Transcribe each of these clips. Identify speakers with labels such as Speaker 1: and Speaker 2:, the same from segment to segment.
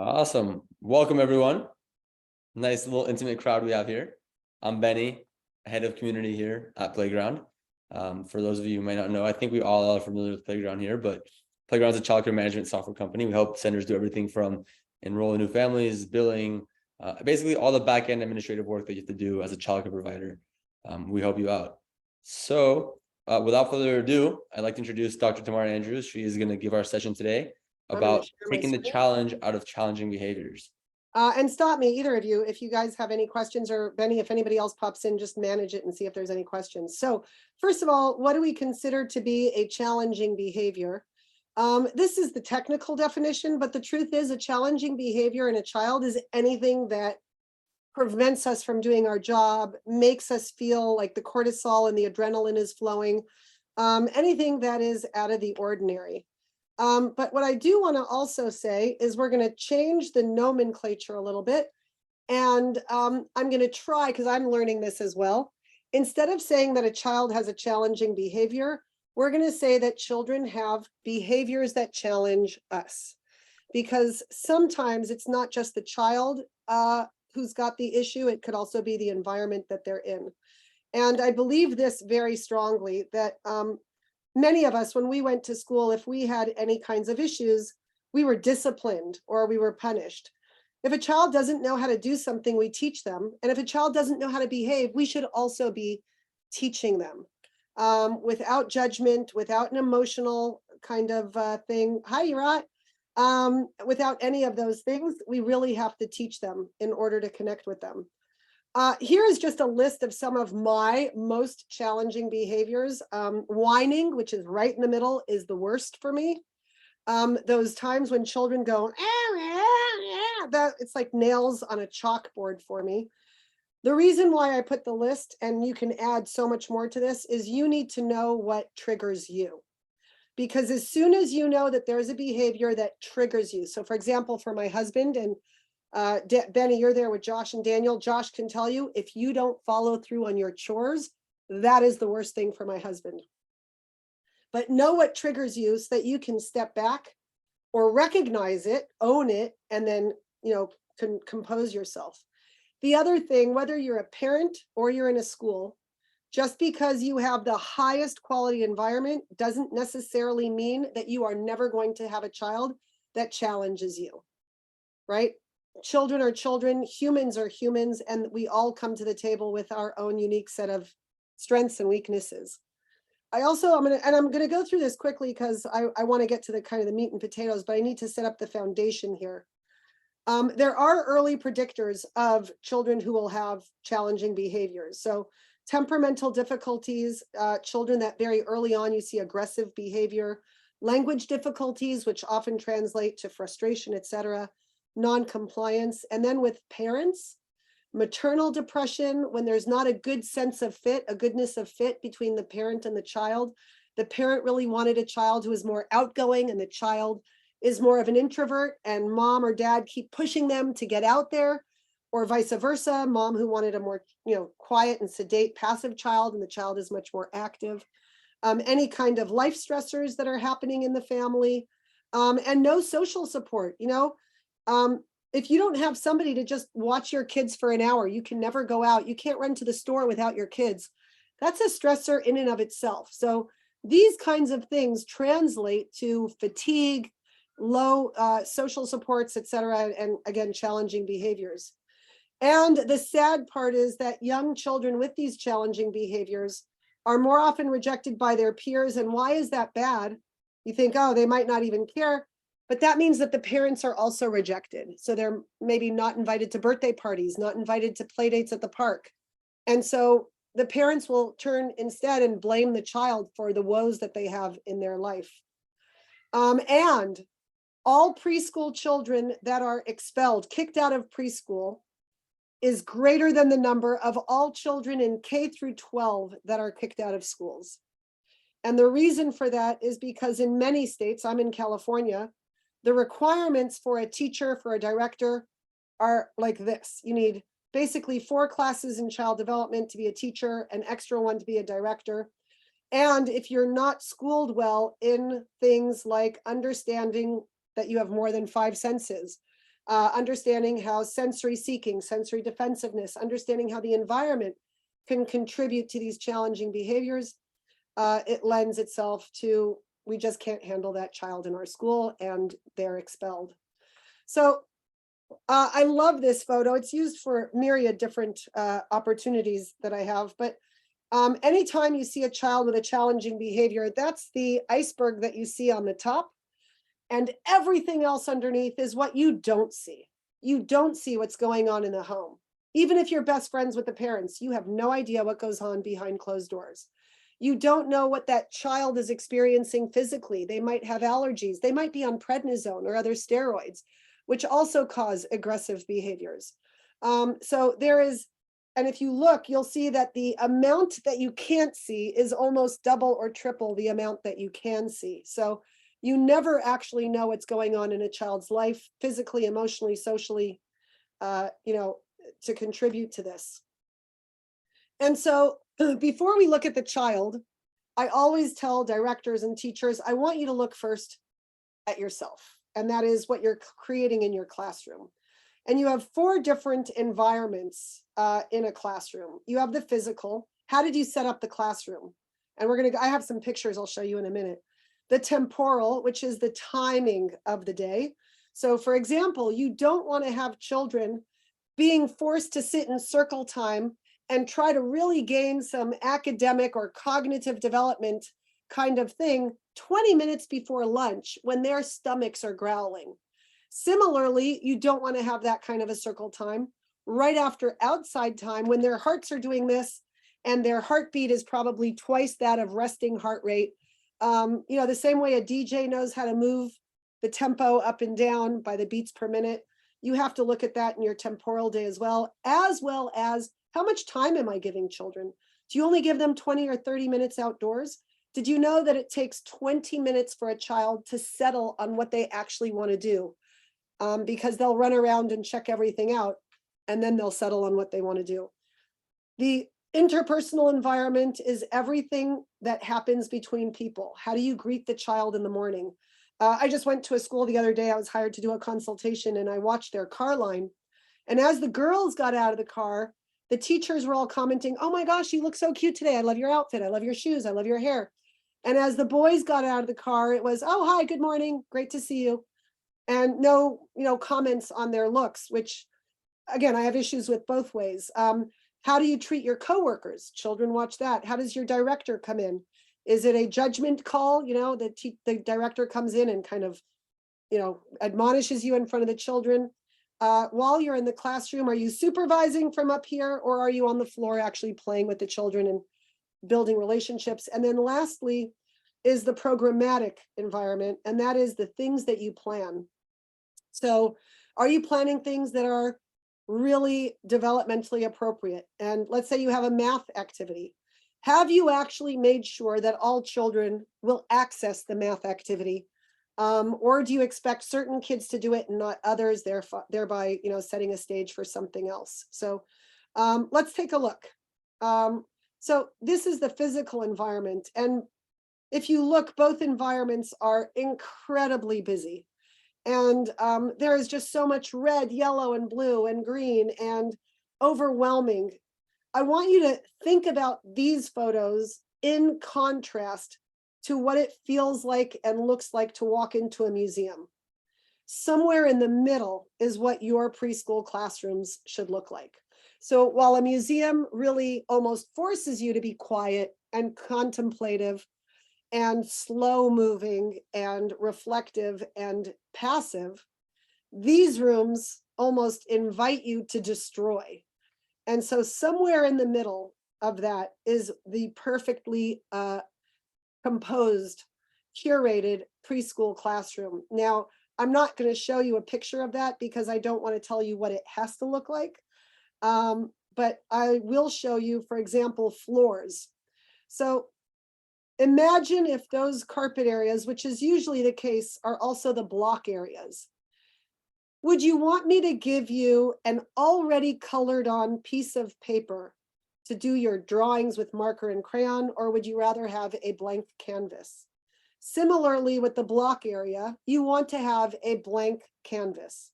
Speaker 1: Awesome. Welcome, everyone. Nice little intimate crowd we have here. I'm Benny, head of community here at Playground. For those of you who may not know, I think we all are familiar with Playground here, but Playground is a childcare management software company. We help centers do everything from enrolling new families, billing, basically all the back-end administrative work that you have to do as a childcare provider. We help you out. So without further ado, I'd like to introduce Dr. Tamar Andrews. She is going to give our session today about taking the challenge out of challenging behaviors.
Speaker 2: And stop me, either of you, if you guys have any questions, or Benny, if anybody else pops in, just manage it and see if there's any questions. So first of all, what do we consider to be a challenging behavior? This is the technical definition, but the truth is a challenging behavior in a child is anything that prevents us from doing our job, makes us feel like the cortisol and the adrenaline is flowing, anything that is out of the ordinary. But what I do want to also say is we're going to change the nomenclature a little bit. And I'm going to try, because I'm learning this as well. Instead of saying that a child has a challenging behavior, we're going to say that children have behaviors that challenge us. Because sometimes it's not just the child who's got the issue, it could also be the environment that they're in. And I believe this very strongly, that many of us, when we went to school, if we had any kinds of issues, we were disciplined or we were punished. If a child doesn't know how to do something, we teach them. And if a child doesn't know how to behave, we should also be teaching them without judgment, without an emotional kind of thing. Hi, Urat. Without any of those things, we really have to teach them in order to connect with them. Here is just a list of some of my most challenging behaviors. Whining, which is right in the middle, is the worst for me. Those times when children go, that it's like nails on a chalkboard for me. The reason why I put the list, and you can add so much more to this, is you need to know what triggers you. Because as soon as you know that there's a behavior that triggers you. So for example, for my husband, and Benny, you're there with Josh and Daniel. Josh can tell you, if you don't follow through on your chores, that is the worst thing for my husband. But know what triggers you so that you can step back or recognize it, own it, and then, compose yourself. The other thing, whether you're a parent or you're in a school, just because you have the highest quality environment doesn't necessarily mean that you are never going to have a child that challenges you, right? Children are children, humans are humans, and we all come to the table with our own unique set of strengths and weaknesses. I'm gonna go through this quickly because I want to get to the kind of the meat and potatoes, but I need to set up the foundation here. There are early predictors of children who will have challenging behaviors. So temperamental difficulties, children that very early on you see aggressive behavior, language difficulties, which often translate to frustration, etc., non-compliance. And then with parents, maternal depression, when there's not a good sense of fit, a goodness of fit between the parent and the child. The parent really wanted a child who is more outgoing and the child is more of an introvert, and mom or dad keep pushing them to get out there, or vice versa, mom who wanted a more quiet and sedate passive child and the child is much more active. Any kind of life stressors that are happening in the family, and no social support. If you don't have somebody to just watch your kids for an hour, you can never go out, you can't run to the store without your kids. That's a stressor in and of itself. So these kinds of things translate to fatigue, low social supports, etc., and again, challenging behaviors. And the sad part is that young children with these challenging behaviors are more often rejected by their peers. And why is that bad? You think, oh, they might not even care. But that means that the parents are also rejected. So they're maybe not invited to birthday parties, not invited to play dates at the park. And so the parents will turn instead and blame the child for the woes that they have in their life. And all preschool children that are expelled, kicked out of preschool, is greater than the number of all children in K through 12 that are kicked out of schools. And the reason for that is because in many states, I'm in California, the requirements for a teacher, for a director, are like this. You need basically 4 classes in child development to be a teacher, an extra one to be a director. And if you're not schooled well in things like understanding that you have more than 5 senses, understanding how sensory seeking, sensory defensiveness, understanding how the environment can contribute to these challenging behaviors. It lends itself to, we just can't handle that child in our school and they're expelled. So I love this photo. It's used for myriad different opportunities that I have, but anytime you see a child with a challenging behavior, that's the iceberg that you see on the top. And everything else underneath is what you don't see. You don't see what's going on in the home. Even if you're best friends with the parents, you have no idea what goes on behind closed doors. You don't know what that child is experiencing physically. They might have allergies. They might be on prednisone or other steroids, which also cause aggressive behaviors. So there is, and if you look, you'll see that the amount that you can't see is almost double or triple the amount that you can see. So you never actually know what's going on in a child's life, physically, emotionally, socially, to contribute to this. And so before we look at the child, I always tell directors and teachers, I want you to look first at yourself. And that is what you're creating in your classroom. And you have 4 different environments in a classroom. You have the physical. How did you set up the classroom? And I have some pictures I'll show you in a minute. The temporal, which is the timing of the day. So for example, you don't want to have children being forced to sit in circle time and try to really gain some academic or cognitive development kind of thing 20 minutes before lunch when their stomachs are growling. Similarly, you don't want to have that kind of a circle time right after outside time when their hearts are doing this and their heartbeat is probably twice that of resting heart rate. The same way a DJ knows how to move the tempo up and down by the beats per minute, you have to look at that in your temporal day as well as how much time am I giving children? Do you only give them 20 or 30 minutes outdoors? Did you know that it takes 20 minutes for a child to settle on what they actually want to do? Because they'll run around and check everything out, and then they'll settle on what they want to do. The interpersonal environment is everything that happens between people. How do you greet the child in the morning? I just went to a school the other day. I was hired to do a consultation and I watched their car line. And as the girls got out of the car, the teachers were all commenting, "Oh my gosh, you look so cute today. I love your outfit. I love your shoes. I love your hair." And as the boys got out of the car, it was, "Oh, hi, good morning. Great to see you." And no, comments on their looks, which again, I have issues with both ways. How do you treat your coworkers? Children watch that. How does your director come in? Is it a judgment call? The director comes in and kind of, admonishes you in front of the children. While you're in the classroom, are you supervising from up here or are you on the floor actually playing with the children and building relationships? And then lastly is the programmatic environment, and that is the things that you plan. So are you planning things that are really developmentally appropriate? And let's say you have a math activity. Have you actually made sure that all children will access the math activity? Or do you expect certain kids to do it and not others, thereby setting a stage for something else? So let's take a look. So this is the physical environment. And if you look, both environments are incredibly busy. And there is just so much red, yellow, and blue, and green, and overwhelming. I want you to think about these photos in contrast to what it feels like and looks like to walk into a museum. Somewhere in the middle is what your preschool classrooms should look like. So while a museum really almost forces you to be quiet and contemplative and slow moving and reflective and passive, these rooms almost invite you to destroy. And so somewhere in the middle of that is the perfectly composed, curated preschool classroom. Now, I'm not going to show you a picture of that because I don't want to tell you what it has to look like. But I will show you, for example, floors. So imagine if those carpet areas, which is usually the case, are also the block areas. Would you want me to give you an already colored on piece of paper to do your drawings with marker and crayon, or would you rather have a blank canvas? Similarly, with the block area, you want to have a blank canvas.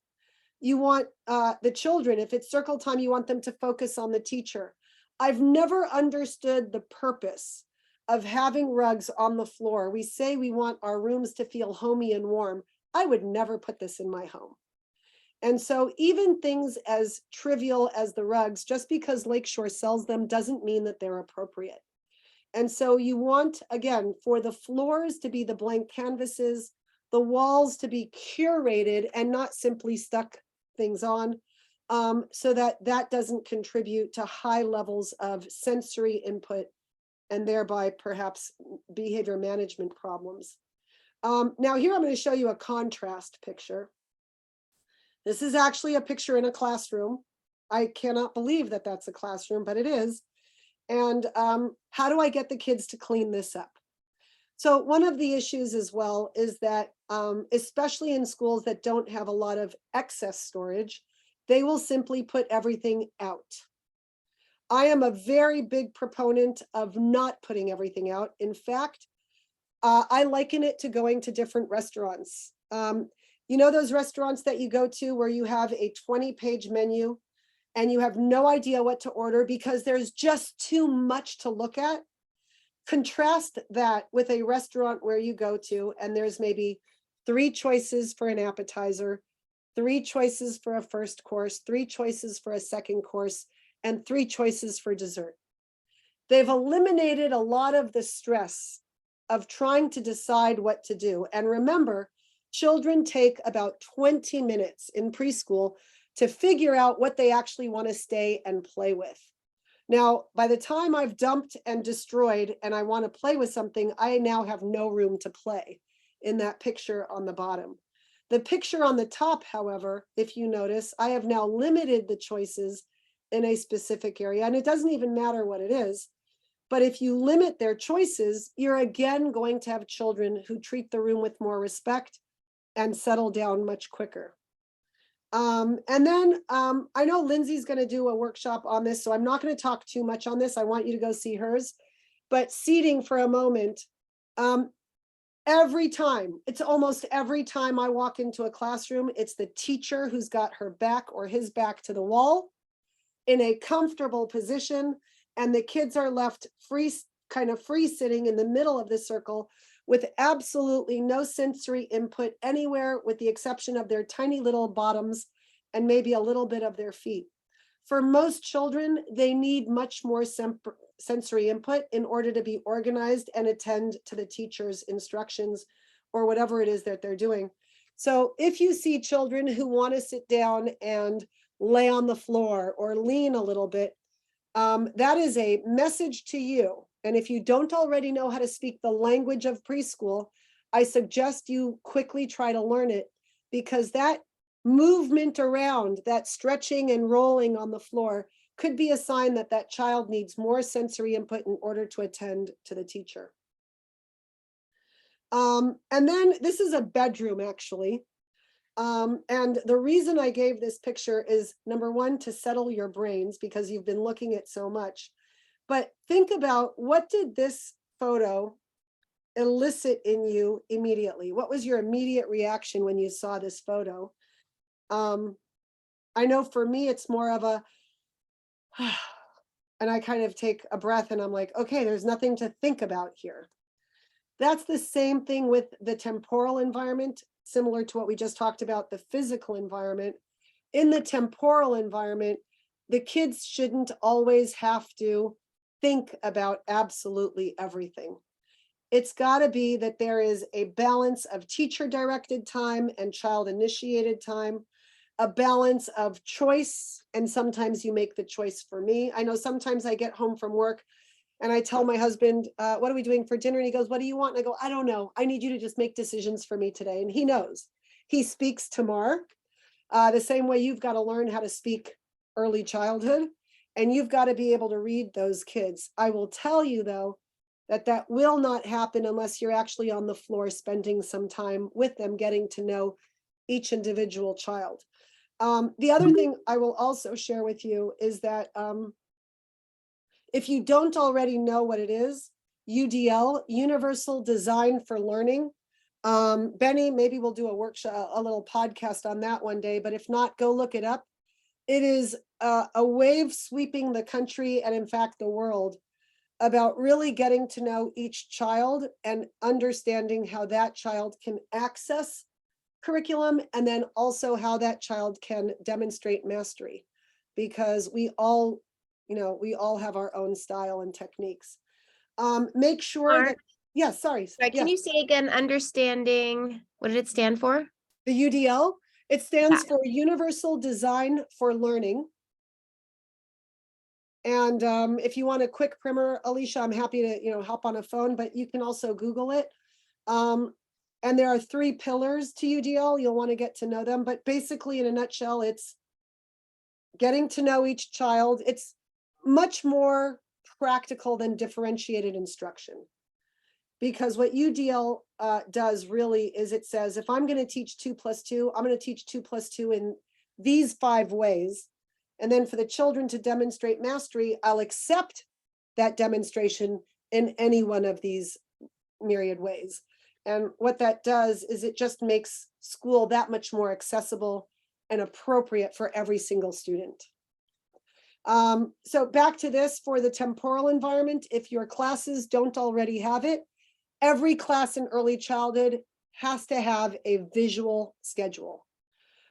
Speaker 2: You want the children, if it's circle time, you want them to focus on the teacher. I've never understood the purpose of having rugs on the floor. We say we want our rooms to feel homey and warm. I would never put this in my home. And so even things as trivial as the rugs, just because Lakeshore sells them doesn't mean that they're appropriate. And so you want, again, for the floors to be the blank canvases, the walls to be curated and not simply stuck things on, so that that doesn't contribute to high levels of sensory input and thereby perhaps behavior management problems. Now here I'm going to show you a contrast picture. This is actually a picture in a classroom. I cannot believe that that's a classroom, but it is. And how do I get the kids to clean this up? So one of the issues as well is that, especially in schools that don't have a lot of excess storage, they will simply put everything out. I am a very big proponent of not putting everything out. In fact, I liken it to going to different restaurants. You know those restaurants that you go to where you have a 20-page menu and you have no idea what to order because there's just too much to look at? Contrast that with a restaurant where you go to and there's maybe 3 choices for an appetizer, 3 choices for a first course, 3 choices for a second course, and 3 choices for dessert. They've eliminated a lot of the stress of trying to decide what to do. And remember, children take about 20 minutes in preschool to figure out what they actually want to stay and play with. Now, by the time I've dumped and destroyed and I want to play with something, I now have no room to play in that picture on the bottom. The picture on the top, however, if you notice, I have now limited the choices in a specific area, and it doesn't even matter what it is. But if you limit their choices, you're again going to have children who treat the room with more respect and settle down much quicker. And then I know Lindsay's going to do a workshop on this, so I'm not going to talk too much on this. I want you to go see hers. But seating for a moment, every time, it's almost every time I walk into a classroom, it's the teacher who's got her back or his back to the wall in a comfortable position, and the kids are left free, kind of free sitting in the middle of the circle with absolutely no sensory input anywhere, with the exception of their tiny little bottoms and maybe a little bit of their feet. For most children, they need much more sensory input in order to be organized and attend to the teacher's instructions or whatever it is that they're doing. So if you see children who want to sit down and lay on the floor or lean a little bit, that is a message to you. And if you don't already know how to speak the language of preschool, I suggest you quickly try to learn it, because that movement around, that stretching and rolling on the floor, could be a sign that that child needs more sensory input in order to attend to the teacher. And then this is a bedroom, actually. And the reason I gave this picture is, number one, to settle your brains because you've been looking at so much. But think about, what did this photo elicit in you immediately? What was your immediate reaction when you saw this photo? I know for me, it's more of a, and I kind of take a breath and I'm like, okay, there's nothing to think about here. That's the same thing with the temporal environment, similar to what we just talked about, the physical environment. In the temporal environment, the kids shouldn't always have to think about absolutely everything. It's got to be that there is a balance of teacher-directed time and child-initiated time, a balance of choice, and sometimes you make the choice for me. I know sometimes I get home from work and I tell my husband, what are we doing for dinner? And he goes, what do you want? And I go, I don't know. I need you to just make decisions for me today. And he knows. He speaks Tamar the same way you've got to learn how to speak early childhood, and you've got to be able to read those kids. I will tell you, though, that that will not happen unless you're actually on the floor spending some time with them, getting to know each individual child. The other thing I will also share with you is that if you don't already know what it is, UDL, Universal Design for Learning, Benny, maybe we'll do a workshop, a little podcast on that one day, but if not, go look it up. It is a wave sweeping the country and in fact the world about really getting to know each child and understanding how that child can access curriculum, and then also how that child can demonstrate mastery, because we all have our own style and techniques. Make sure that, yeah, sorry.
Speaker 3: Can
Speaker 2: Yes.
Speaker 3: you say again, understanding, what did it stand for?
Speaker 2: The UDL, it stands for Universal Design for Learning. And if you want a quick primer, Alicia, I'm happy to hop on a phone, but you can also Google it. And there are 3 pillars to UDL. You'll want to get to know them, but basically in a nutshell, it's getting to know each child. It's much more practical than differentiated instruction, because what UDL does really is it says, if I'm going to teach 2 + 2, I'm going to teach 2 + 2 in these 5 ways. And then for the children to demonstrate mastery, I'll accept that demonstration in any one of these myriad ways. And what that does is it just makes school that much more accessible and appropriate for every single student. So back to this for the temporal environment, if your classes don't already have it, every class in early childhood has to have a visual schedule.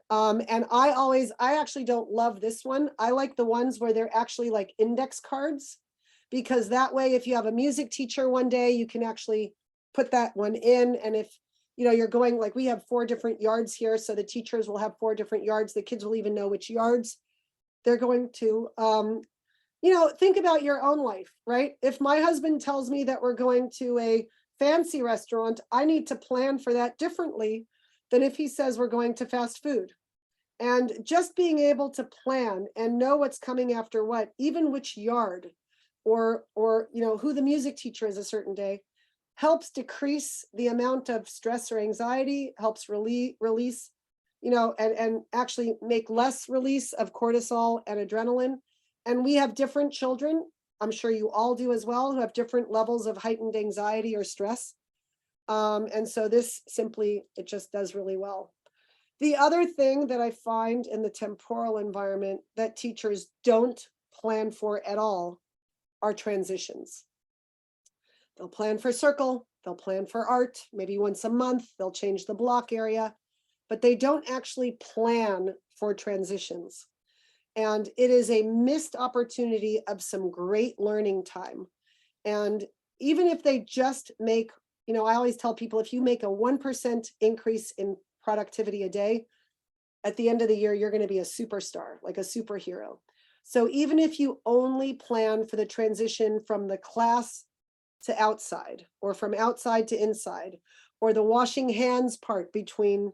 Speaker 2: And I actually don't love this one. I like the ones where they're actually like index cards, because that way, if you have a music teacher one day, you can actually put that one in. And if you're going, like we have 4 different yards here, so the teachers will have 4 different yards. The kids will even know which yards they're going to. Think about your own life, right? If my husband tells me that we're going to a fancy restaurant, I need to plan for that differently than if he says we're going to fast food. And just being able to plan and know what's coming after what, even which yard, or who the music teacher is a certain day, helps decrease the amount of stress or anxiety, helps release, and actually make less release of cortisol and adrenaline. And we have different children, I'm sure you all do as well, who have different levels of heightened anxiety or stress. And so this simply, it just does really well. The other thing that I find in the temporal environment that teachers don't plan for at all are transitions. They'll plan for circle, they'll plan for art, maybe once a month, they'll change the block area, but they don't actually plan for transitions. And it is a missed opportunity of some great learning time. And even if they just make, I always tell people, if you make a 1% increase in productivity a day, at the end of the year, you're going to be a superstar, like a superhero. So even if you only plan for the transition from the class to outside, or from outside to inside, or the washing hands part between,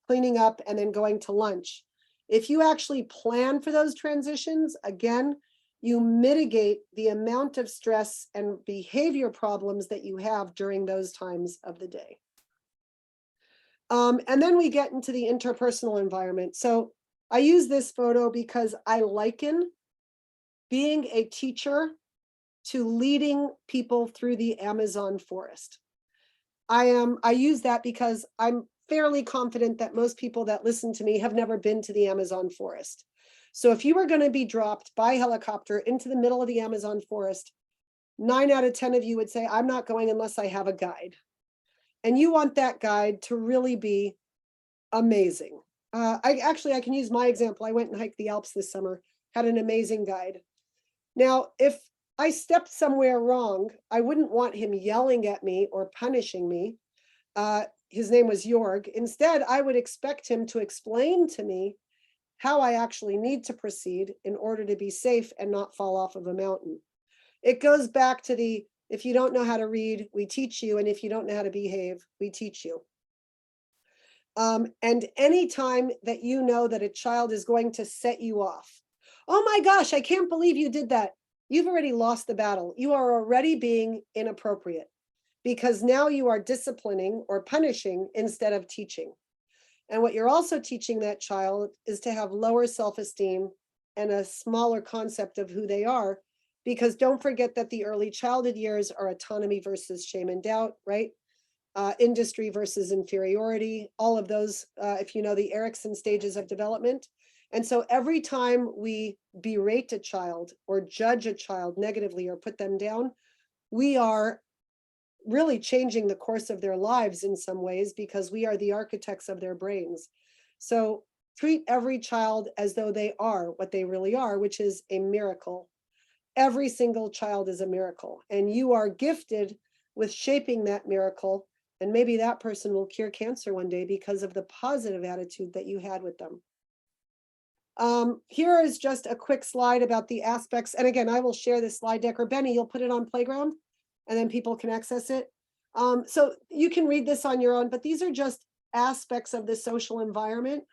Speaker 2: cleaning up and then going to lunch, if you actually plan for those transitions, again, you mitigate the amount of stress and behavior problems that you have during those times of the day. And then we get into the interpersonal environment. So I use this photo because I liken being a teacher to leading people through the Amazon forest. I use that because I'm fairly confident that most people that listen to me have never been to the Amazon forest. So if you were going to be dropped by helicopter into the middle of the Amazon forest, 9 out of 10 of you would say, I'm not going unless I have a guide. And you want that guide to really be amazing. I can use my example. I went and hiked the Alps this summer, had an amazing guide. Now, if I stepped somewhere wrong, I wouldn't want him yelling at me or punishing me. His name was Jorg. Instead, I would expect him to explain to me how I actually need to proceed in order to be safe and not fall off of a mountain. It goes back to the, if you don't know how to read, we teach you. And if you don't know how to behave, we teach you. And anytime that you know that a child is going to set you off, oh my gosh, I can't believe you did that. You've already lost the battle. You are already being inappropriate, because now you are disciplining or punishing instead of teaching. And what you're also teaching that child is to have lower self-esteem and a smaller concept of who they are, because don't forget that the early childhood years are autonomy versus shame and doubt, right? industry versus inferiority, all of those, if you know the Erikson stages of development. And so every time we berate a child or judge a child negatively or put them down, we are really changing the course of their lives in some ways, because we are the architects of their brains. So treat every child as though they are what they really are, which is a miracle. Every single child is a miracle, and you are gifted with shaping that miracle. And maybe that person will cure cancer one day because of the positive attitude that you had with them. Here is just a quick slide about the aspects. And again, I will share this slide deck, or Benny, you'll put it on Playground and then people can access it. So you can read this on your own, but these are just aspects of the social environment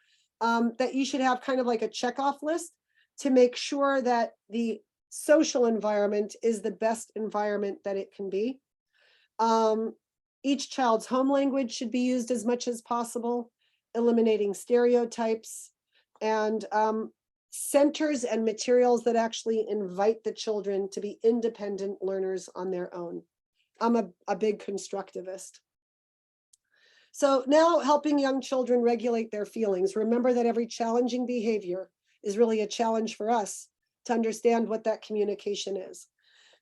Speaker 2: that you should have kind of like a checkoff list to make sure that the social environment is the best environment that it can be. Each child's home language should be used as much as possible, eliminating stereotypes, and centers and materials that actually invite the children to be independent learners on their own. I'm a big constructivist. So now, helping young children regulate their feelings. Remember that every challenging behavior is really a challenge for us to understand what that communication is.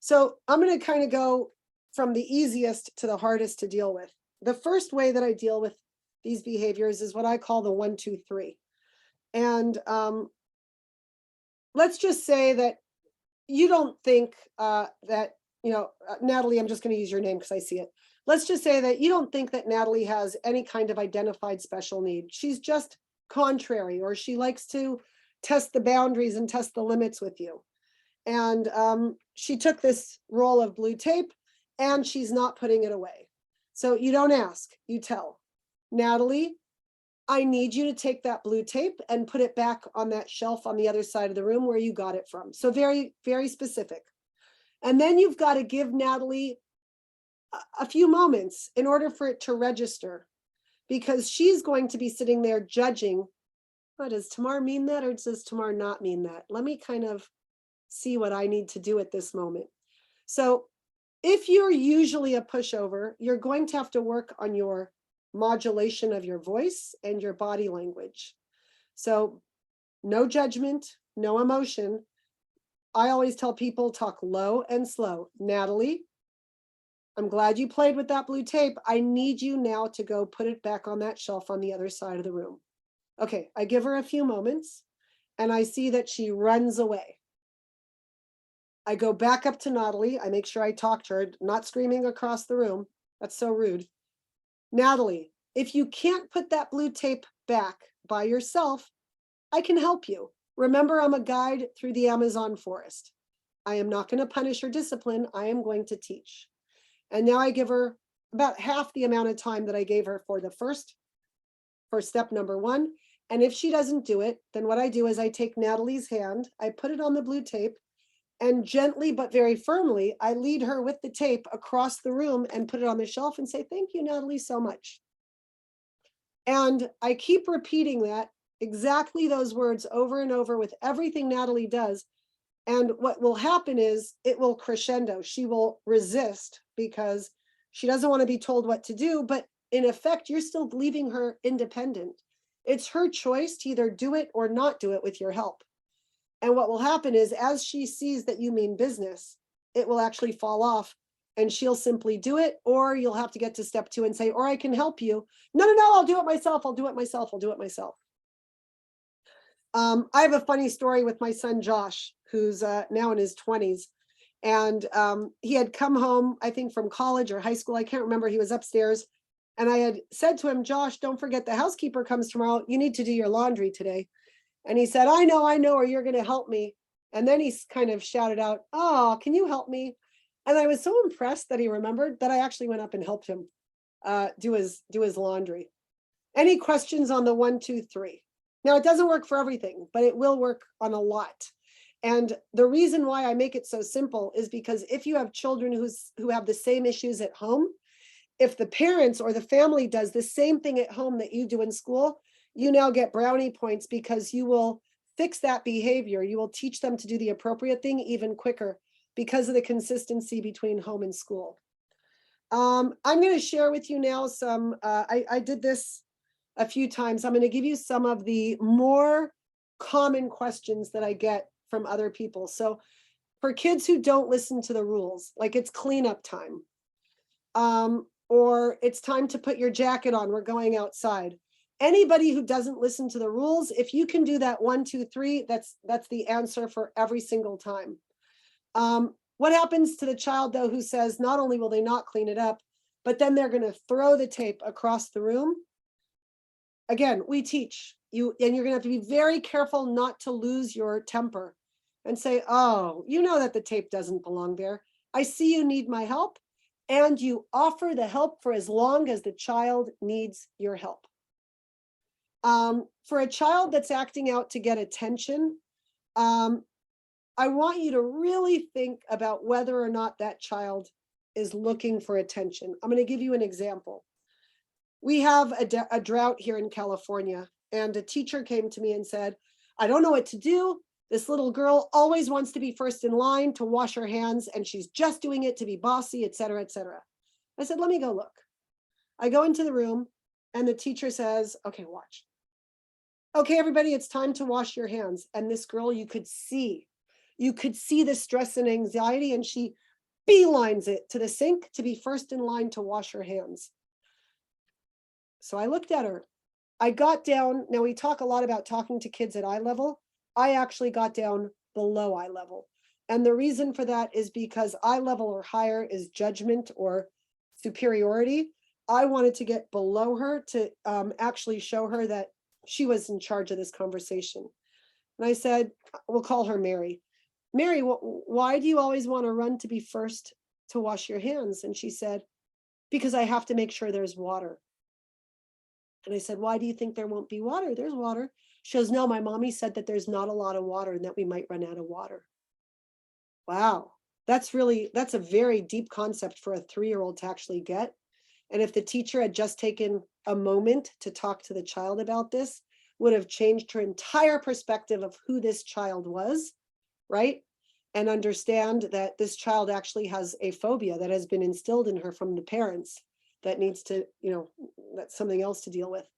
Speaker 2: So I'm going to kind of go from the easiest to the hardest to deal with. The first way that I deal with these behaviors is what I call the 1, 2, 3. And let's just say that you don't think that, Natalie, I'm just going to use your name because I see it. Let's just say that you don't think that Natalie has any kind of identified special need. She's just contrary, or she likes to test the boundaries and test the limits with you. And she took this roll of blue tape and she's not putting it away. So you don't ask, you tell. Natalie, I need you to take that blue tape and put it back on that shelf on the other side of the room where you got it from. So very, very specific. And then you've got to give Natalie a few moments in order for it to register, because she's going to be sitting there judging, oh, does Tamar mean that, or does Tamar not mean that? Let me kind of see what I need to do at this moment. So if you're usually a pushover, you're going to have to work on your modulation of your voice and your body language. So no judgment, no emotion. I always tell people, talk low and slow. Natalie, I'm glad you played with that blue tape. I need you now to go put it back on that shelf on the other side of the room. Okay, I give her a few moments and I see that she runs away. I go back up to Natalie. I make sure I talk to her, not screaming across the room. That's so rude. Natalie, if you can't put that blue tape back by yourself, I can help you. Remember, I'm a guide through the Amazon forest. I am not going to punish or discipline. I am going to teach. And now I give her about half the amount of time that I gave her for step number 1. And if she doesn't do it, then what I do is I take Natalie's hand, I put it on the blue tape, and gently but very firmly, I lead her with the tape across the room and put it on the shelf and say, thank you, Natalie, so much. And I keep repeating that, exactly those words over and over with everything Natalie does. And what will happen is it will crescendo. She will resist because she doesn't want to be told what to do, but in effect, you're still leaving her independent. It's her choice to either do it or not do it with your help. And what will happen is, as she sees that you mean business, it will actually fall off and she'll simply do it, or you'll have to get to step 2 and say, or I can help you. No, I'll do it myself. I'll do it myself. I have a funny story with my son, Josh, who's now in his 20s. And he had come home, I think from college or high school. I can't remember. He was upstairs. And I had said to him, Josh, don't forget the housekeeper comes tomorrow. You need to do your laundry today. And he said, I know, or you're going to help me. And then he kind of shouted out, oh, can you help me? And I was so impressed that he remembered that I actually went up and helped him do his laundry. Any questions on the 1, 2, 3? Now, it doesn't work for everything, but it will work on a lot. And the reason why I make it so simple is because if you have children who have the same issues at home, if the parents or the family does the same thing at home that you do in school, you now get brownie points because you will fix that behavior. You will teach them to do the appropriate thing even quicker because of the consistency between home and school. I'm going to share with you now some, I did this a few times. I'm going to give you some of the more common questions that I get from other people. So for kids who don't listen to the rules, like it's cleanup time, or it's time to put your jacket on, we're going outside. Anybody who doesn't listen to the rules, if you can do that 1, 2, 3, that's the answer for every single time. What happens to the child though, who says not only will they not clean it up, but then they're going to throw the tape across the room? Again, we teach you, and you're going to have to be very careful not to lose your temper and say, oh, you know that the tape doesn't belong there. I see you need my help. And you offer the help for as long as the child needs your help. For a child that's acting out to get attention, I want you to really think about whether or not that child is looking for attention. I'm going to give you an example. We have a drought here in California, and a teacher came to me and said, I don't know what to do. This little girl always wants to be first in line to wash her hands, and she's just doing it to be bossy, et cetera, et cetera. I said, let me go look. I go into the room, and the teacher says, okay, watch. Okay, everybody, it's time to wash your hands. And this girl, you could see the stress and anxiety, and she beelines it to the sink to be first in line to wash her hands. So I looked at her. I got down. Now we talk a lot about talking to kids at eye level. I actually got down below eye level. And the reason for that is because eye level or higher is judgment or superiority. I wanted to get below her to actually show her that she was in charge of this conversation. And I said, we'll call her Mary. Mary, why do you always want to run to be first to wash your hands? And she said, because I have to make sure there's water. And I said, why do you think there won't be water? There's water. She goes, no, my mommy said that there's not a lot of water and that we might run out of water. Wow. That's a very deep concept for a 3-year-old to actually get. And if the teacher had just taken a moment to talk to the child about this, would have changed her entire perspective of who this child was, right? And understand that this child actually has a phobia that has been instilled in her from the parents that needs to, that's something else to deal with.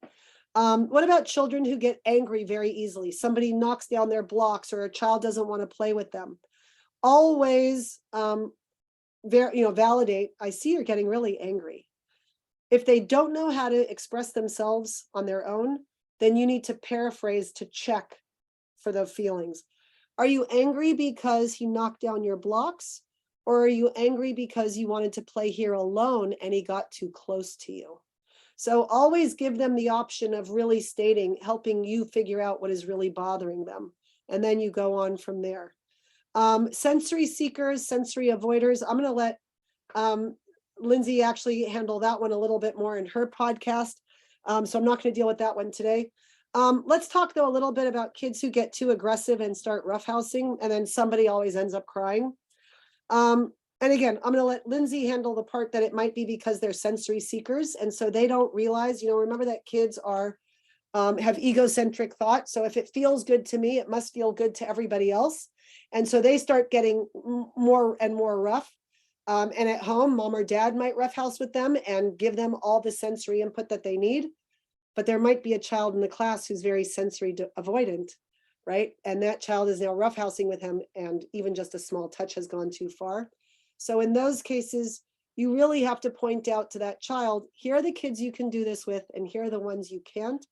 Speaker 2: What about children who get angry very easily? Somebody knocks down their blocks, or a child doesn't want to play with them. Always validate, I see you're getting really angry. If they don't know how to express themselves on their own, then you need to paraphrase to check for the feelings. Are you angry because he knocked down your blocks? Or are you angry because you wanted to play here alone and he got too close to you? So always give them the option of really stating, helping you figure out what is really bothering them. And then you go on from there. Sensory seekers, sensory avoiders. I'm going to let Lindsay actually handle that one a little bit more in her podcast. So I'm not going to deal with that one today. Let's talk though a little bit about kids who get too aggressive and start roughhousing, and then somebody always ends up crying. And again, I'm going to let Lindsay handle the part that it might be because they're sensory seekers. And so they don't realize, remember that kids have egocentric thought. So if it feels good to me, it must feel good to everybody else. And so they start getting more and more rough. And at home, mom or dad might roughhouse with them and give them all the sensory input that they need. But there might be a child in the class who's very sensory avoidant, right? And that child is now roughhousing with him, and even just a small touch has gone too far. So in those cases, you really have to point out to that child, here are the kids you can do this with, and here are the ones you can't.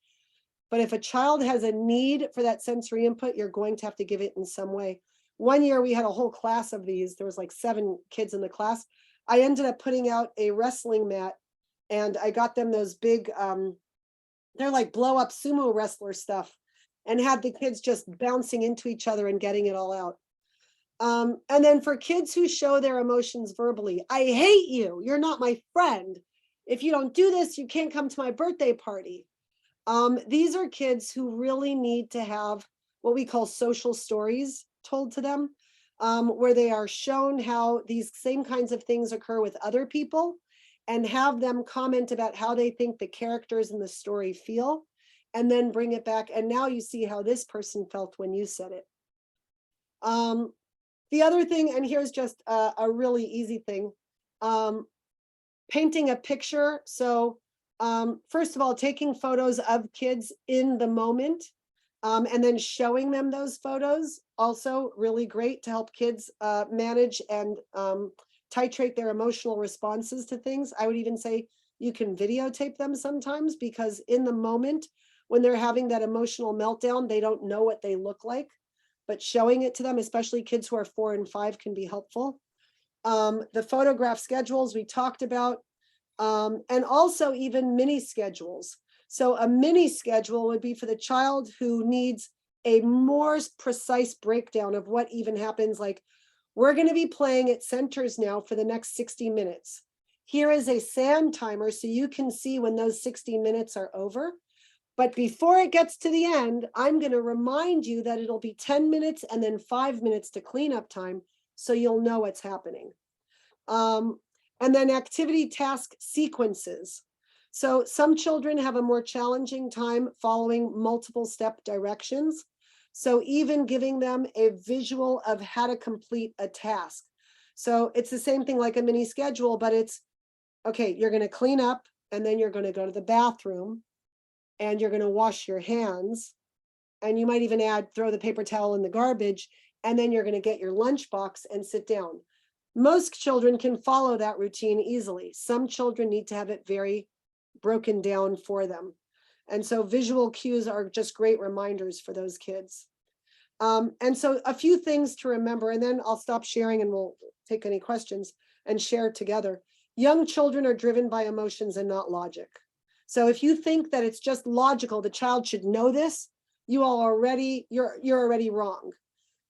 Speaker 2: But if a child has a need for that sensory input, you're going to have to give it in some way. One year we had a whole class of these. There was like 7 kids in the class. I ended up putting out a wrestling mat, and I got them those big, they're like blow up sumo wrestler stuff, and had the kids just bouncing into each other and getting it all out. And then for kids who show their emotions verbally, I hate you, you're not my friend. If you don't do this, you can't come to my birthday party. These are kids who really need to have what we call social stories told to them, where they are shown how these same kinds of things occur with other people, and have them comment about how they think the characters in the story feel, and then bring it back. And now you see how this person felt when you said it. The other thing, and here's just a really easy thing. painting a picture. So first of all, taking photos of kids in the moment, and then showing them those photos, also really great to help kids manage and titrate their emotional responses to things. I would even say you can videotape them sometimes, because in the moment when they're having that emotional meltdown, they don't know what they look like, but showing it to them, especially kids who are 4 and 5, can be helpful. The photograph schedules we talked about, and also even mini schedules. So a mini schedule would be for the child who needs a more precise breakdown of what even happens. Like, we're going to be playing at centers now for the next 60 minutes. Here is a sand timer so you can see when those 60 minutes are over. But before it gets to the end, I'm going to remind you that it'll be 10 minutes and then 5 minutes to cleanup time, so you'll know what's happening. And then activity task sequences. So some children have a more challenging time following multiple step directions. So even giving them a visual of how to complete a task. So it's the same thing like a mini schedule, but it's, okay, you're going to clean up, and then you're going to go to the bathroom, and you're going to wash your hands. And you might even add, throw the paper towel in the garbage, and then you're going to get your lunchbox and sit down. Most children can follow that routine easily. Some children need to have it very broken down for them. And so visual cues are just great reminders for those kids. And so a few things to remember, and then I'll stop sharing and we'll take any questions and share together. Young children are driven by emotions and not logic. So if you think that it's just logical, the child should know this, you're already wrong.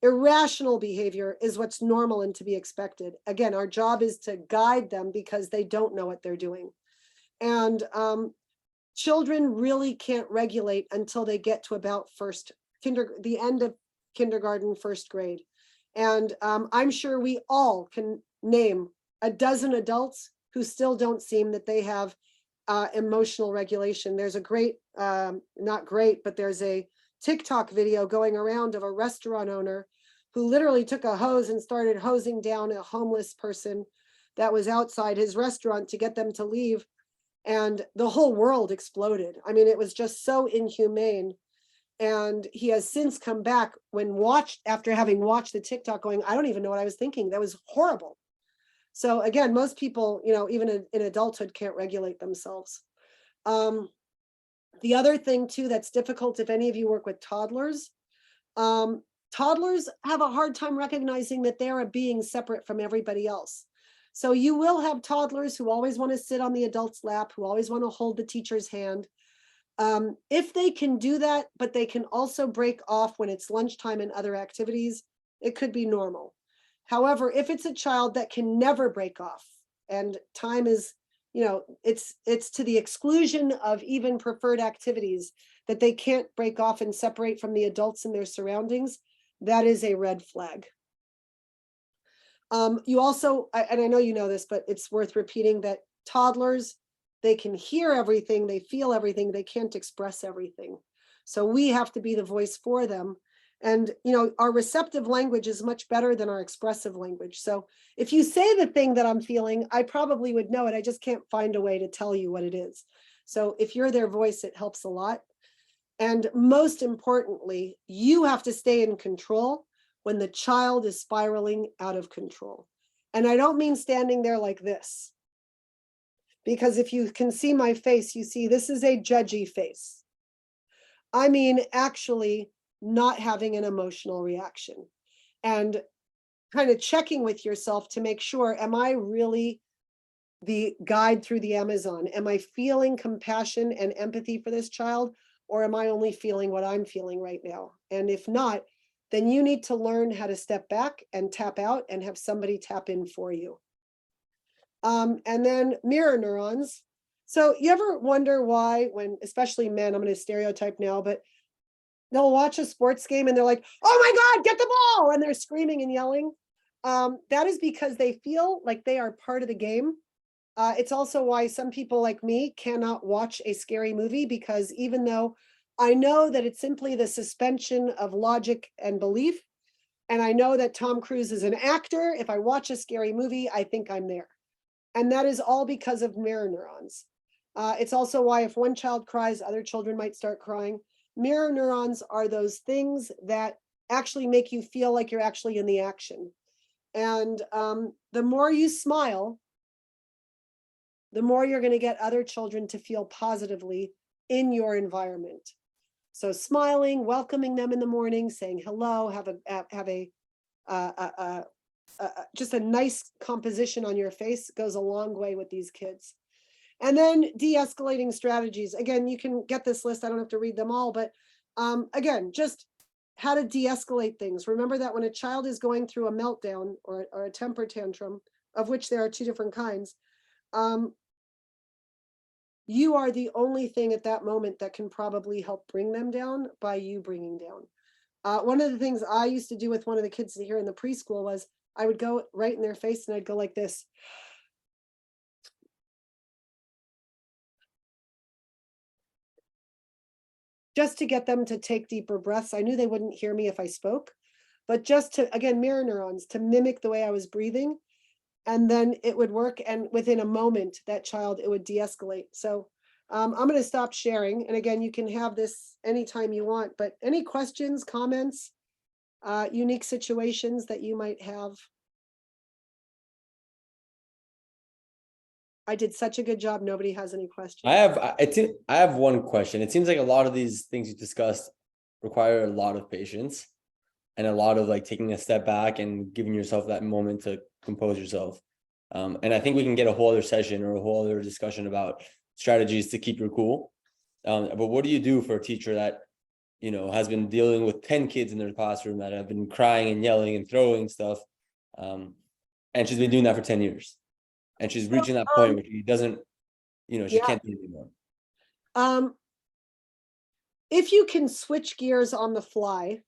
Speaker 2: Irrational behavior is what's normal and to be expected. Again, our job is to guide them because they don't know what they're doing. And children really can't regulate until they get to about the end of kindergarten, first grade. And I'm sure we all can name a dozen adults who still don't seem that they have emotional regulation. There's a great, not great, but there's a TikTok video going around of a restaurant owner who literally took a hose and started hosing down a homeless person that was outside his restaurant to get them to leave. And the whole world exploded. I mean, it was just so inhumane. And he has since come back after having watched the TikTok, going, I don't even know what I was thinking. That was horrible. So again, most people, even in adulthood, can't regulate themselves. The other thing too that's difficult, if any of you work with toddlers, toddlers have a hard time recognizing that they're a being separate from everybody else. So you will have toddlers who always want to sit on the adult's lap, who always want to hold the teacher's hand. If they can do that, but they can also break off when it's lunchtime and other activities, it could be normal. However, if it's a child that can never break off, and time is, it's to the exclusion of even preferred activities, that they can't break off and separate from the adults in their surroundings, that is a red flag. You also, and I know you know this, but it's worth repeating, that toddlers, they can hear everything, they feel everything, they can't express everything. So we have to be the voice for them. And, our receptive language is much better than our expressive language. So if you say the thing that I'm feeling, I probably would know it. I just can't find a way to tell you what it is. So if you're their voice, it helps a lot. And most importantly, you have to stay in control when the child is spiraling out of control. And I don't mean standing there like this, because if you can see my face, you see this is a judgy face. I mean, actually not having an emotional reaction and kind of checking with yourself to make sure, am I really the guide through the Amazon? Am I feeling compassion and empathy for this child, or am I only feeling what I'm feeling right now? And if not, then you need to learn how to step back and tap out and have somebody tap in for you. And then mirror neurons. So you ever wonder why, when, especially men, I'm going to stereotype now, but they'll watch a sports game and they're like, oh my God, get the ball. And they're screaming and yelling. That is because they feel like they are part of the game. It's also why some people like me cannot watch a scary movie, because even though I know that it's simply the suspension of logic and belief, and I know that Tom Cruise is an actor, if I watch a scary movie, I think I'm there. And that is all because of mirror neurons. It's also why if one child cries, other children might start crying. Mirror neurons are those things that actually make you feel like you're actually in the action. And the more you smile, the more you're going to get other children to feel positively in your environment. So smiling, welcoming them in the morning, saying hello, have a just a nice composition on your face goes a long way with these kids. And then de-escalating strategies. Again, you can get this list. I don't have to read them all, but again, just how to de-escalate things. Remember that when a child is going through a meltdown or a temper tantrum, of which there are two different kinds, you are the only thing at that moment that can probably help bring them down by you bringing down. One of the things I used to do with one of the kids here in the preschool was I would go right in their face and I'd go like this. Just to get them to take deeper breaths. I knew they wouldn't hear me if I spoke, but just to, again, mirror neurons, to mimic the way I was breathing, and then it would work. And within a moment, that child, it would de-escalate. So I'm going to stop sharing. And again, you can have this anytime you want, but any questions, comments, unique situations that you might have? I did such a good job. Nobody has any questions.
Speaker 1: I have one question. It seems like a lot of these things you discussed require a lot of patience and a lot of like taking a step back and giving yourself that moment to compose yourself. And I think we can get a whole other session or a whole other discussion about strategies to keep your cool. But what do you do for a teacher that, you know, has been dealing with 10 kids in their classroom that have been crying and yelling and throwing stuff? And she's been doing that for 10 years. And she's reaching that point where she doesn't, you know, she can't do it anymore.
Speaker 2: If you can switch gears on the fly,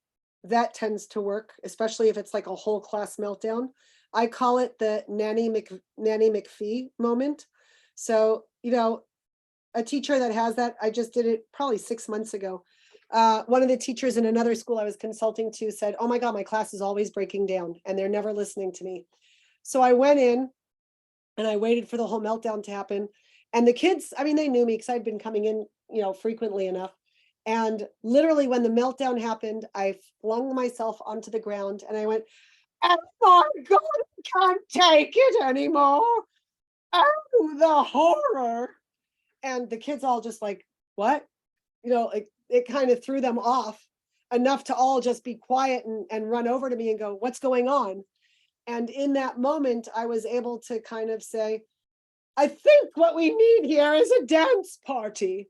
Speaker 2: that tends to work, especially if it's like a whole class meltdown. I call it the Nanny McPhee moment. So, you know, a teacher that has that, I just did it probably 6 months ago. One of the teachers in another school I was consulting to said, oh my God, my class is always breaking down and they're never listening to me. So I went in and I waited for the whole meltdown to happen. And the kids, I mean, they knew me because I'd been coming in, you know, frequently enough. And literally when the meltdown happened, I flung myself onto the ground and I went, oh my God, I can't take it anymore. Oh, the horror. And the kids all just like, what? You know, it kind of threw them off enough to all just be quiet and run over to me and go, what's going on? And in that moment, I was able to kind of say, I think what we need here is a dance party.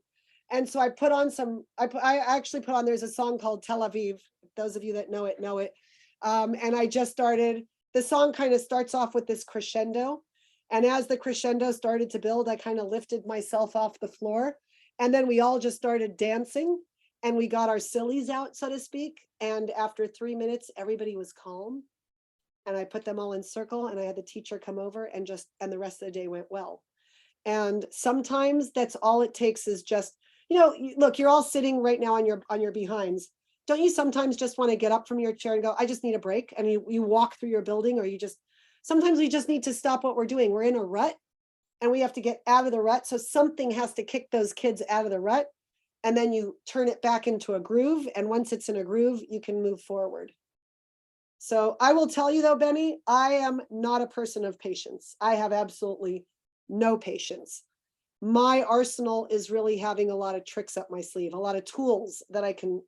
Speaker 2: And so I put on I actually put on, there's a song called Tel Aviv. Those of you that know it, know it. And I just started, the song kind of starts off with this crescendo. And as the crescendo started to build, I kind of lifted myself off the floor. And then we all just started dancing and we got our sillies out, so to speak. And after 3 minutes, everybody was calm. And I put them all in circle and I had the teacher come over and the rest of the day went well. And sometimes that's all it takes is just, you know, look, you're all sitting right now on your behinds. Don't you sometimes just want to get up from your chair and go, I just need a break? And you walk through your building, or sometimes we just need to stop what we're doing. We're in a rut and we have to get out of the rut. So something has to kick those kids out of the rut. And then you turn it back into a groove. And once it's in a groove, you can move forward. So I will tell you though, Benny, I am not a person of patience. I have absolutely no patience. My arsenal is really having a lot of tricks up my sleeve, a lot of tools that I can,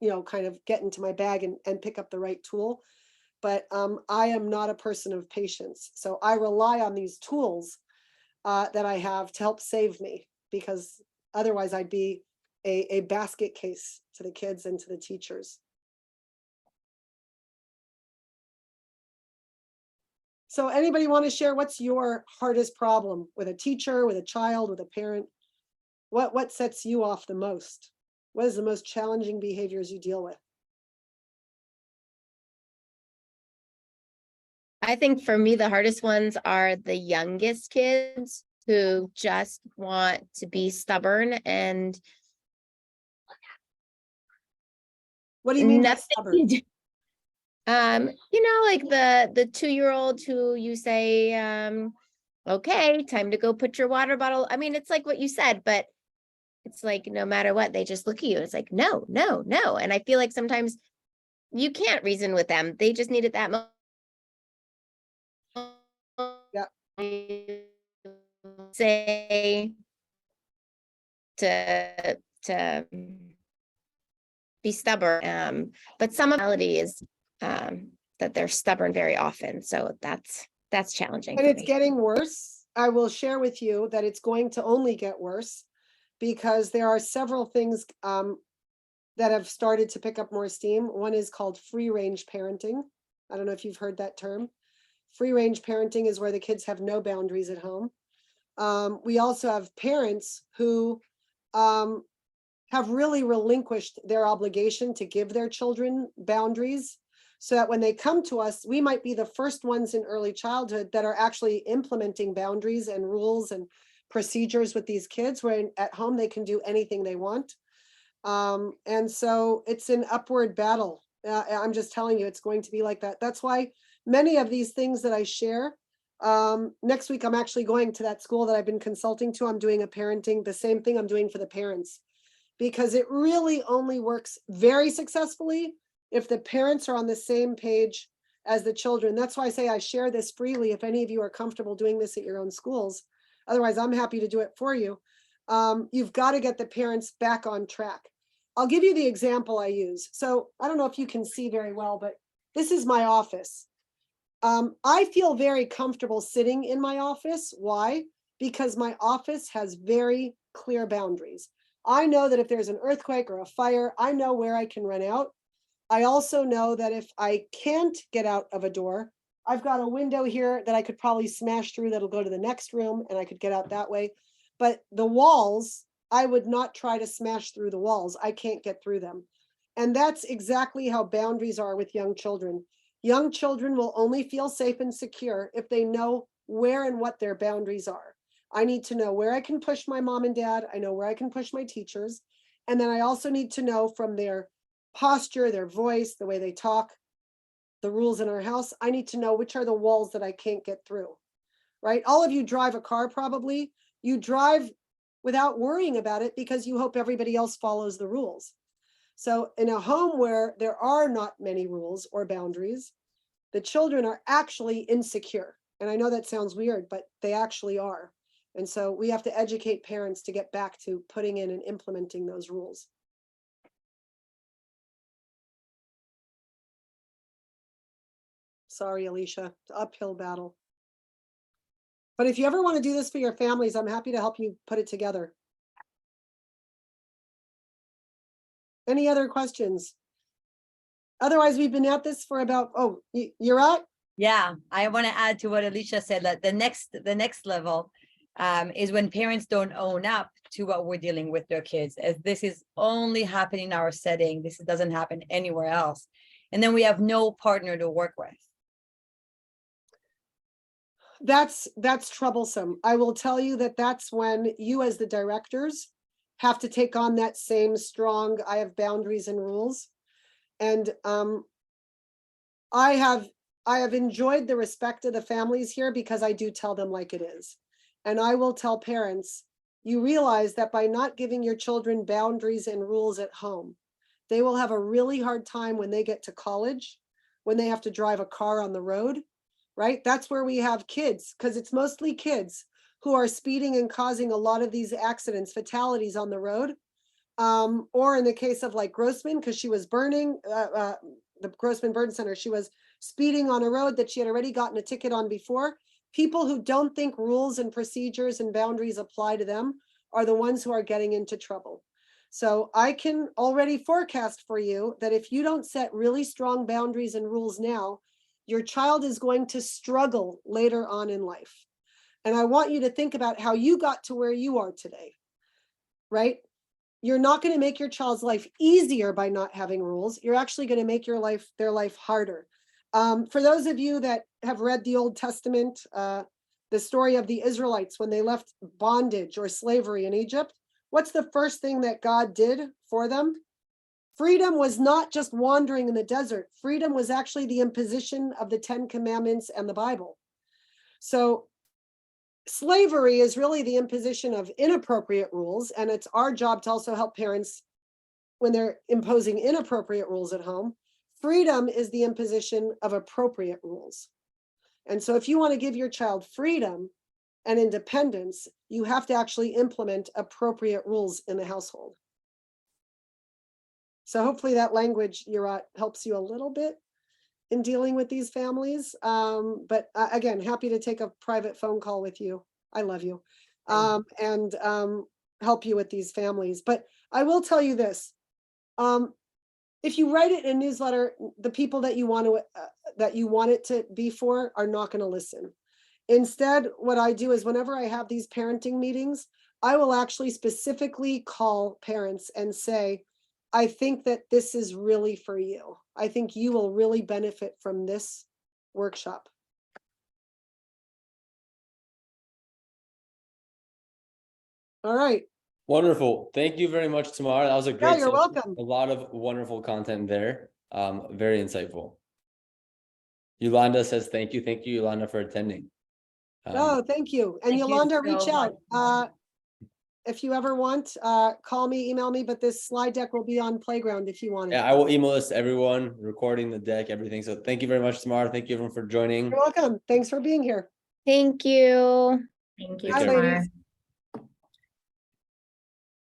Speaker 2: you know, kind of get into my bag and pick up the right tool. But I am not a person of patience. So I rely on these tools that I have to help save me, because otherwise I'd be a basket case to the kids and to the teachers. So anybody want to share what's your hardest problem with a teacher, with a child, with a parent? What sets you off the most? What is the most challenging behaviors you deal with?
Speaker 3: I think for me, the hardest ones are the youngest kids who just want to be stubborn and
Speaker 2: What do you mean by
Speaker 3: nothing
Speaker 2: stubborn?
Speaker 3: you do. You know, like the 2-year-old who you say, okay, time to go put your water bottle. I mean, it's like what you said, but it's like no matter what, they just look at you. It's like, no, no, no. And I feel like sometimes you can't reason with them. They just need it that moment.
Speaker 2: Yeah.
Speaker 3: Say to be stubborn. But some reality is that they're stubborn very often. So that's challenging
Speaker 2: And
Speaker 3: for
Speaker 2: it's
Speaker 3: me.
Speaker 2: getting worse. I will share with you that it's going to only get worse because there are several things that have started to pick up more steam. One is called free range parenting. I don't know if you've heard that term. Free range parenting is where the kids have no boundaries at home. We also have parents who have really relinquished their obligation to give their children boundaries, so that when they come to us, we might be the first ones in early childhood that are actually implementing boundaries and rules and procedures with these kids, where at home they can do anything they want. And so it's an upward battle. I'm just telling you, it's going to be like that. That's why many of these things that I share, next week, I'm actually going to that school that I've been consulting to. I'm doing a parenting, the same thing I'm doing for the parents, because it really only works very successfully if the parents are on the same page as the children. That's why I say I share this freely if any of you are comfortable doing this at your own schools. Otherwise, I'm happy to do it for you. You've got to get the parents back on track. I'll give you the example I use. So I don't know if you can see very well, but this is my office. I feel very comfortable sitting in my office. Why? Because my office has very clear boundaries. I know that if there's an earthquake or a fire, I know where I can run out. I also know that if I can't get out of a door, I've got a window here that I could probably smash through that'll go to the next room and I could get out that way. But the walls, I would not try to smash through the walls. I can't get through them. And that's exactly how boundaries are with young children. Young children will only feel safe and secure if they know where and what their boundaries are. I need to know where I can push my mom and dad. I know where I can push my teachers. And then I also need to know from their posture, their voice, the way they talk, the rules in our house, I need to know which are the walls that I can't get through, right? All of you drive a car probably. You drive without worrying about it because you hope everybody else follows the rules. So in a home where there are not many rules or boundaries, the children are actually insecure. And I know that sounds weird, but they actually are. And so we have to educate parents to get back to putting in and implementing those rules. Sorry, Alicia, it's an uphill battle. But if you ever want to do this for your families, I'm happy to help you put it together. Any other questions? Otherwise, we've been at this for about, oh, you're up?
Speaker 4: Yeah, I want to add to what Alicia said, that the next level is when parents don't own up to what we're dealing with their kids, as this is only happening in our setting. This doesn't happen anywhere else. And then we have no partner to work with.
Speaker 2: That's troublesome. I will tell you that that's when you as the directors have to take on that same strong, I have boundaries and rules. And I have enjoyed the respect of the families here because I do tell them like it is. And I will tell parents, you realize that by not giving your children boundaries and rules at home, they will have a really hard time when they get to college, when they have to drive a car on the road, right? That's where we have kids, because it's mostly kids who are speeding and causing a lot of these accidents, fatalities on the road. Or in the case of like Grossman, because she was burning, the Grossman Burn Center, she was speeding on a road that she had already gotten a ticket on before. People who don't think rules and procedures and boundaries apply to them are the ones who are getting into trouble. So I can already forecast for you that if you don't set really strong boundaries and rules now, your child is going to struggle later on in life. And I want you to think about how you got to where you are today, right? You're not going to make your child's life easier by not having rules. You're actually going to make their life harder. For those of you that have read the Old Testament, the story of the Israelites when they left bondage or slavery in Egypt, what's the first thing that God did for them? Freedom was not just wandering in the desert. Freedom was actually the imposition of the 10 Commandments and the Bible. So slavery is really the imposition of inappropriate rules, and it's our job to also help parents when they're imposing inappropriate rules at home. Freedom is the imposition of appropriate rules. And so if you want to give your child freedom and independence, you have to actually implement appropriate rules in the household. So hopefully that language, Yurat, helps you a little bit in dealing with these families. But again, happy to take a private phone call with you. I love you. And help you with these families. But I will tell you this. If you write it in a newsletter, the people that you want it to be for are not going to listen. Instead, what I do is whenever I have these parenting meetings, I will actually specifically call parents and say, I think that this is really for you. I think you will really benefit from this workshop. All right.
Speaker 1: Wonderful. Thank you very much, Tamar. That was a great
Speaker 2: Yeah, you're
Speaker 1: session.
Speaker 2: welcome.
Speaker 1: A lot of wonderful content there. Very insightful. Yolanda says thank you. Thank you, Yolanda, for attending.
Speaker 2: Oh, thank you. And
Speaker 4: Thank you
Speaker 2: Yolanda,
Speaker 4: so
Speaker 2: reach out.
Speaker 4: much.
Speaker 2: If you ever want, call me, email me, but this slide deck will be on Playground if you want it.
Speaker 1: Yeah, I will email this to everyone, recording the deck, everything. So thank you very much, Tamar. Thank you everyone for joining.
Speaker 2: You're welcome. Thanks for being here.
Speaker 3: Thank you.
Speaker 5: Thank you,
Speaker 2: Bye,
Speaker 1: care.
Speaker 2: ladies.
Speaker 5: Tamar.